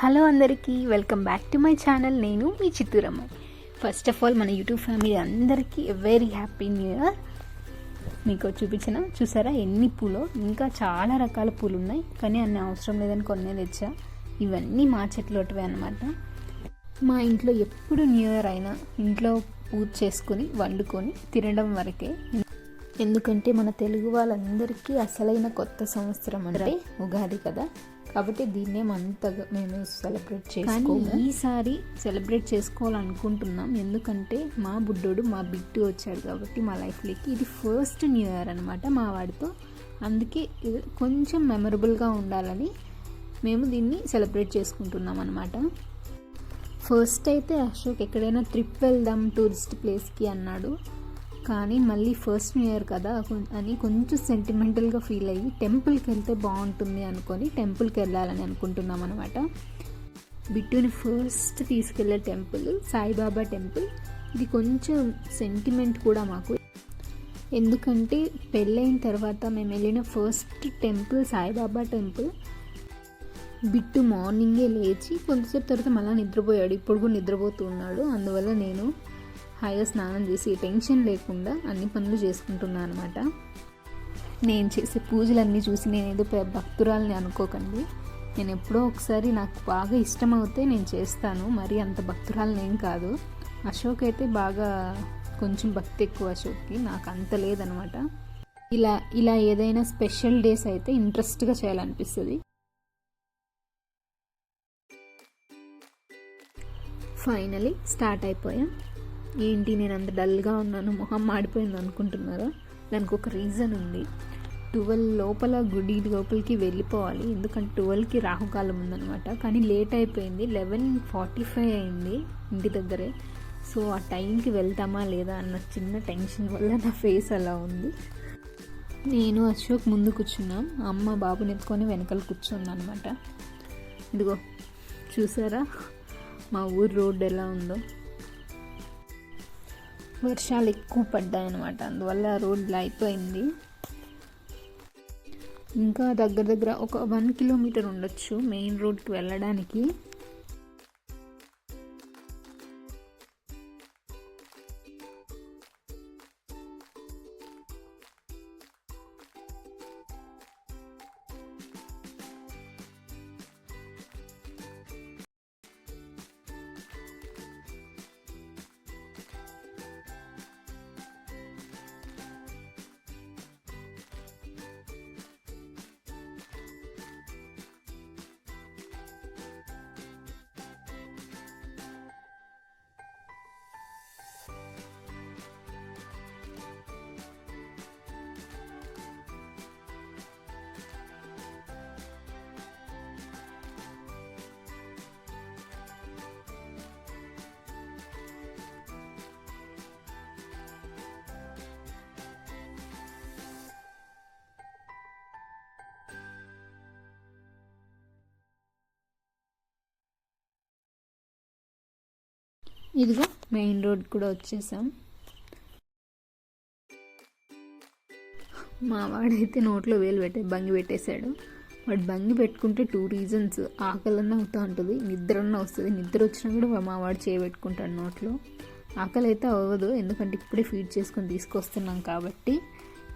Hello అందరికీ, welcome back to my channel. నేను మీ చిత్తూరమ్మ. First of all మన యూట్యూబ్ ఫ్యామిలీ అందరికీ వెరీ హ్యాపీ న్యూ ఇయర్. మీకు చూసారా ఎన్ని పూలు, ఇంకా చాలా రకాల పూలు ఉన్నాయి, కానీ అన్ని అవసరం లేదని కొన్నే తెచ్చా. ఇవన్నీ మా చెట్లోటివే అన్నమాట. మా ఇంట్లో ఎప్పుడు న్యూ ఇయర్ అయినా ఇంట్లో పూజ చేసుకొని వండుకొని తినడం వరకే. ఎందుకంటే మన తెలుగు వాళ్ళందరికీ అసలైన కొత్త సంవత్సరం అంటే ఉగాది కదా, కాబట్టి దీన్నే అంతగా మేము సెలబ్రేట్ చేసుకోము. ఈసారి సెలబ్రేట్ చేసుకోవాలనుకుంటున్నాం, ఎందుకంటే మా బుడ్డోడు మా బిట్టు వచ్చాడు కాబట్టి మా లైఫ్లోకి. ఇది ఫస్ట్ న్యూ ఇయర్ అనమాట మా వాడితో, అందుకే ఇది కొంచెం మెమరబుల్గా ఉండాలని మేము దీన్ని సెలబ్రేట్ చేసుకుంటున్నాం అనమాట. ఫస్ట్ అయితే అశోక్ ఎక్కడైనా ట్రిప్ వెళ్దాం టూరిస్ట్ ప్లేస్కి అన్నాడు, కానీ మళ్ళీ ఫస్ట్ న్యూ ఇయర్ కదా అని కొంచెం సెంటిమెంటల్గా ఫీల్ అయ్యి టెంపుల్కి వెళ్తే బాగుంటుంది అనుకొని టెంపుల్కి వెళ్ళాలని అనుకుంటున్నాం అనమాట. బిట్టుని ఫస్ట్ తీసుకెళ్లే టెంపుల్ సాయిబాబా టెంపుల్. ఇది కొంచెం సెంటిమెంట్ కూడా మాకు, ఎందుకంటే పెళ్ళైన తర్వాత మేము వెళ్ళిన ఫస్ట్ టెంపుల్ సాయిబాబా టెంపుల్. బిట్టు మార్నింగే లేచి కొంతసేపు తర్వాత మళ్ళీ నిద్రపోయాడు, ఇప్పుడు కూడా నిద్రపోతూ ఉన్నాడు. అందువల్ల నేను హాయిగా స్నానం చేసి టెన్షన్ లేకుండా అన్ని పనులు చేసుకుంటున్నాను అనమాట. నేను చేసే పూజలన్నీ చూసి నేను ఏదో భక్తురాలని అనుకోకండి. నేను ఎప్పుడో ఒకసారి నాకు బాగా ఇష్టమవుతే నేను చేస్తాను, మరి అంత భక్తురాలని ఏం కాదు. అశోక్ అయితే బాగా కొంచెం భక్తి ఎక్కువ అశోక్కి, నాకు అంత లేదనమాట. ఇలా ఏదైనా స్పెషల్ డేస్ అయితే ఇంట్రెస్ట్గా చేయాలనిపిస్తుంది. ఫైనలీ స్టార్ట్ అయిపోయాం. ఏంటి నేను అంత డల్గా ఉన్నాను, మొహం మాడిపోయింది అనుకుంటున్నారా? దానికి ఒక రీజన్ ఉంది. 12 లోపల గుడి లోపలికి వెళ్ళిపోవాలి, ఎందుకంటే 12కి రాహుకాలం ఉందనమాట. కానీ లేట్ అయిపోయింది, 11:45 అయింది ఇంటి దగ్గరే. సో ఆ టైంకి వెళ్తామా లేదా అన్న చిన్న టెన్షన్ వల్ల నా ఫేస్ అలా ఉంది. నేను అశోక్ ముందు కూర్చున్నాం, అమ్మ బాబుని ఎత్తుకొని వెనకాల కూర్చున్నాను అనమాట. ఇదిగో చూసారా మా ఊరు రోడ్డు ఎలా ఉందో. వర్షాలు ఎక్కువ పడ్డాయి అనమాట, అందువల్ల రోడ్లు అయిపోయింది. ఇంకా దగ్గర ఒక 1 కిలోమీటర్ ఉండొచ్చు మెయిన్ రోడ్కి వెళ్ళడానికి. ఇదిగో మెయిన్ రోడ్ కూడా వచ్చేసాం. మా వాడైతే నోట్లో వేలు బంగి పెట్టేశాడు. వాడు బంగి పెట్టుకుంటే 2 రీజన్స్: ఆకలన్నా అవుతూ ఉంటుంది, నిద్రన్నా వస్తుంది. నిద్ర వచ్చినా కూడా మా వాడు చేయబెట్టుకుంటాడు నోట్లో. ఆకలి అయితే అవ్వదు, ఎందుకంటే ఇప్పుడే ఫీడ్ చేసుకొని తీసుకొస్తున్నాం కాబట్టి.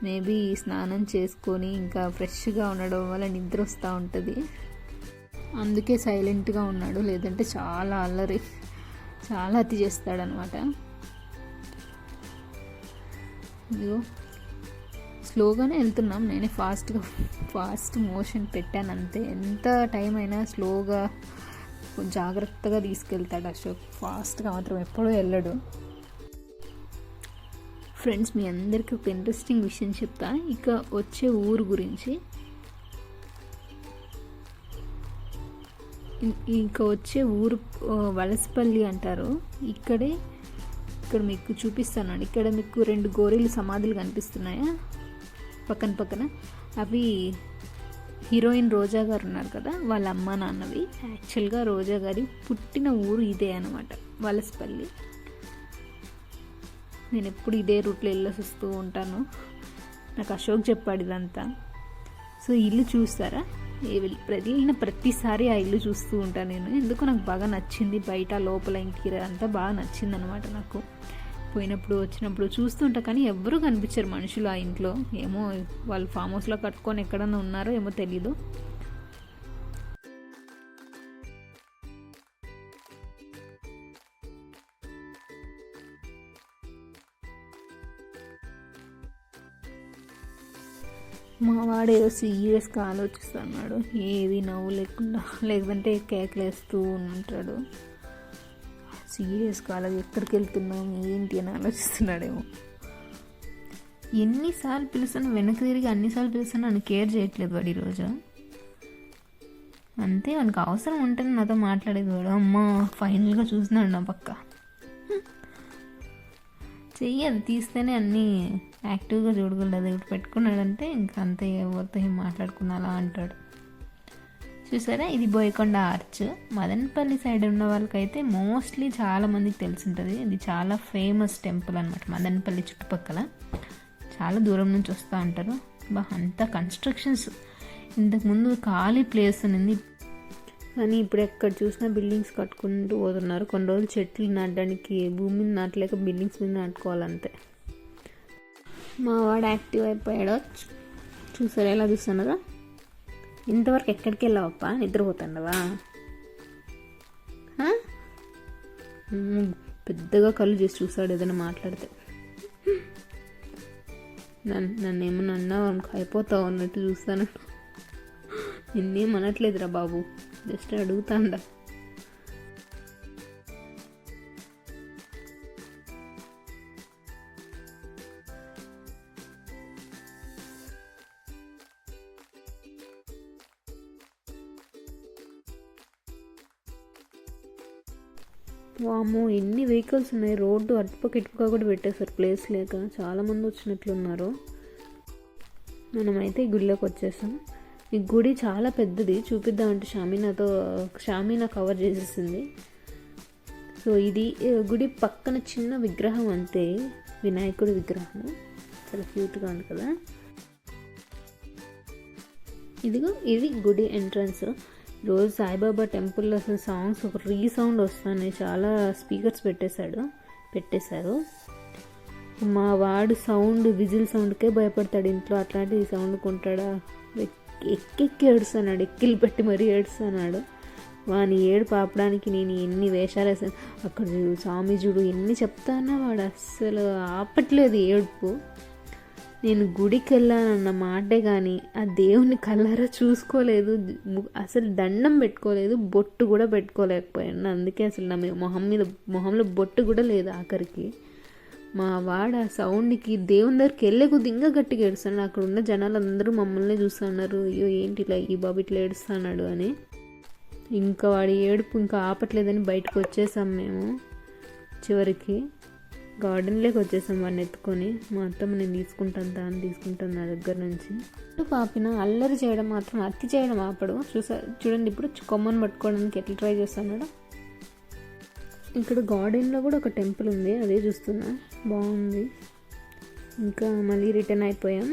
మేబీ స్నానం చేసుకొని ఇంకా ఫ్రెష్గా ఉండడం వల్ల నిద్ర వస్తూ ఉంటుంది, అందుకే సైలెంట్గా ఉన్నాడు. లేదంటే చాలా అల్లరి, చాలా అతి చేస్తాడనమాట. ఇదిగో స్లోగానే వెళ్తున్నాం, నేనే ఫాస్ట్ మోషన్ పెట్టాను అంతే. ఎంత టైం అయినా స్లోగా జాగ్రత్తగా తీసుకెళ్తాడు అశోక్, ఫాస్ట్గా మాత్రం ఎప్పుడూ వెళ్ళడు. ఫ్రెండ్స్, మీ అందరికీ ఒక ఇంట్రెస్టింగ్ విషయం చెప్తా. ఇక వచ్చే ఊరు గురించి, వలసపల్లి అంటారు. ఇక్కడ మీకు చూపిస్తాను. ఇక్కడ మీకు 2 గోరీలు సమాధులు కనిపిస్తున్నాయా పక్కన. అవి హీరోయిన్ రోజా గారు ఉన్నారు కదా, వాళ్ళ అమ్మ నాన్నవి. యాక్చువల్గా రోజా గారి పుట్టిన ఊరు ఇదే అనమాట, వలసపల్లి. నేను ఎప్పుడు ఇదే రూట్లో వెళ్ళేసి వస్తూ ఉంటాను, నాకు అశోక్ చెప్పాడు ఇదంతా. సో ఇల్లు చూస్తారా, వెళ్ళిన ప్రతిసారి ఆ ఇల్లు చూస్తూ ఉంటాను నేను. ఎందుకో నాకు బాగా నచ్చింది, బయట లోపల ఇంటీరియర్ అంతా బాగా నచ్చింది అనమాట నాకు. పోయినప్పుడు వచ్చినప్పుడు చూస్తుంటా కానీ ఎవ్వరూ కనిపించారు మనుషులు ఆ ఇంట్లో. ఏమో వాళ్ళు ఫామ్ హౌస్లో కట్టుకొని ఎక్కడన్నా ఉన్నారో ఏమో తెలీదు. మా వాడు ఏదో సీరియస్గా ఆలోచిస్తున్నాడు, ఏది నవ్వు లేకుండా, లేకపోతే కేకలేస్తూ ఉంటాడు. సీరియస్గా అలా ఎక్కడికి వెళ్తున్నాం ఏంటి అని ఆలోచిస్తున్నాడేమో. ఎన్నిసార్లు పిలుస్తాను, వెనక్కి తిరిగి అన్నిసార్లు పిలుస్తాను, నన్ను కేర్ చేయట్లేదు వాడు ఈరోజు. అంతే, వానికి అవసరం ఉంటుంది నాతో మాట్లాడేది వాడు. అమ్మ ఫైనల్గా చూస్తున్నాడు నా పక్క. చెయ్యి అది తీస్తేనే అన్నీ యాక్టివ్గా చూడగలదు. అది ఒకటి పెట్టుకున్నాడంటే ఇంకా అంతే, ఎవరితో ఏం మాట్లాడుకున్నా అలా అంటాడు. చూసారా, ఇది బోయకొండ ఆర్చ్. మదనపల్లి సైడ్ ఉన్న వాళ్ళకైతే మోస్ట్లీ చాలామందికి తెలిసి ఉంటుంది. ఇది చాలా ఫేమస్ టెంపుల్ అనమాట. మదనపల్లి చుట్టుపక్కల చాలా దూరం నుంచి వస్తూ ఉంటారు. అంతా కన్స్ట్రక్షన్స్. ఇంతకుముందు ఖాళీ ప్లేస్ ఉంది, కానీ ఇప్పుడు ఎక్కడ చూసినా బిల్డింగ్స్ కట్టుకుంటూ పోతున్నారు. కొన్ని రోజులు చెట్లు నాటడానికి భూమి మీద నాటలేక బిల్డింగ్స్ మీద నాటుకోవాలంతే. మా వాడు యాక్టివ్ అయిపోయాడో చూసారా, ఎలా చూస్తున్నారా. ఇంతవరకు ఎక్కడికి వెళ్ళావప్ప, నిద్రపోతాండవా? పెద్దగా కళ్ళు చేసి చూసాడు ఏదైనా మాట్లాడితే. నన్ను ఏమన్నా అన్నావు అయిపోతావు అన్నట్టు చూస్తాను. నిన్నేం అనట్లేదురా బాబు, జస్ట్ అడుగుతాండా. వామ్మో, ఎన్ని వెహికల్స్ ఉన్నాయి. రోడ్డు అటుపక్క ఇటుపక్క కూడా పెట్టేశారు ప్లేస్ లేక. చాలామంది వచ్చినట్లున్నారు. మనమైతే ఈ గుడిలోకి వచ్చేసాం. ఈ గుడి చాలా పెద్దది, చూపిద్దామంటే షామీనా కవర్ చేసేసింది. సో ఇది గుడి పక్కన చిన్న విగ్రహం అంతే, వినాయకుడి విగ్రహం. చాలా క్యూట్గా ఉంది కదా. ఇది గుడి ఎంట్రన్స్. రోజు సాయిబాబా టెంపుల్లో అసలు సాంగ్స్ ఒక రీసౌండ్ వస్తున్నాయి. చాలా స్పీకర్స్ పెట్టేశారు. మా వాడు విజిల్ సౌండ్కే భయపడతాడు ఇంట్లో. అట్లాంటిది సౌండ్ కొంటాడా, ఎక్కెక్కి ఏడుస్తున్నాడు, ఎక్కిలు పెట్టి మరీ ఏడుస్తున్నాడు. వాని ఏడుపు ఆపడానికి నేను ఎన్ని వేషాలు వేసాను. అక్కడ చూడు, స్వామి చూడు, ఎన్ని చెప్తానా వాడు అస్సలు ఆపట్లేదు ఏడుపు. నేను గుడికి వెళ్ళానన్న మాటే కానీ ఆ దేవుని కళ్ళారా చూసుకోలేదు, అసలు దండం పెట్టుకోలేదు, బొట్టు కూడా పెట్టుకోలేకపోయాను. అందుకే అసలు నా మొహంలో బొట్టు కూడా లేదు ఆఖరికి. మా వాడు ఆ సౌండ్కి దేవుని దగ్గరికి వెళ్ళే కొద్ది ఇంకా గట్టిగా ఏడుస్తున్నాడు. అక్కడ ఉన్న జనాలు అందరూ మమ్మల్ని చూస్తున్నారు, అయ్యో ఏంటి ఇలా ఈ బాబు ఇట్లా ఏడుస్తున్నాడు అని. ఇంకా వాడి ఏడుపు ఇంకా ఆపట్లేదని బయటకు వచ్చేసాం మేము. చివరికి గార్డెన్లోకి వచ్చేసాం వాడిని ఎత్తుకొని. మా అత్తమ్మ నేను తీసుకుంటాను నా దగ్గర నుంచి. పాపిన అల్లరి చేయడం మాత్రం, అతి చేయడం ఆపడు. చూడండి ఇప్పుడు కొమ్మను పట్టుకోవడానికి ఎట్లా ట్రై చేస్తున్నాడు. ఇక్కడ గార్డెన్లో కూడా ఒక టెంపుల్ ఉంది, అదే చూస్తున్నా, బాగుంది. ఇంకా మళ్ళీ రిటర్న్ అయిపోయాం.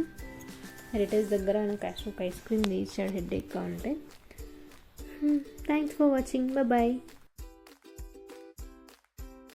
హెరిటేజ్ దగ్గర నాకు ఒక ఐస్ క్రీమ్ తీసాడు హెడ్ ఎక్గా ఉంటే. Thanks for watching, bye.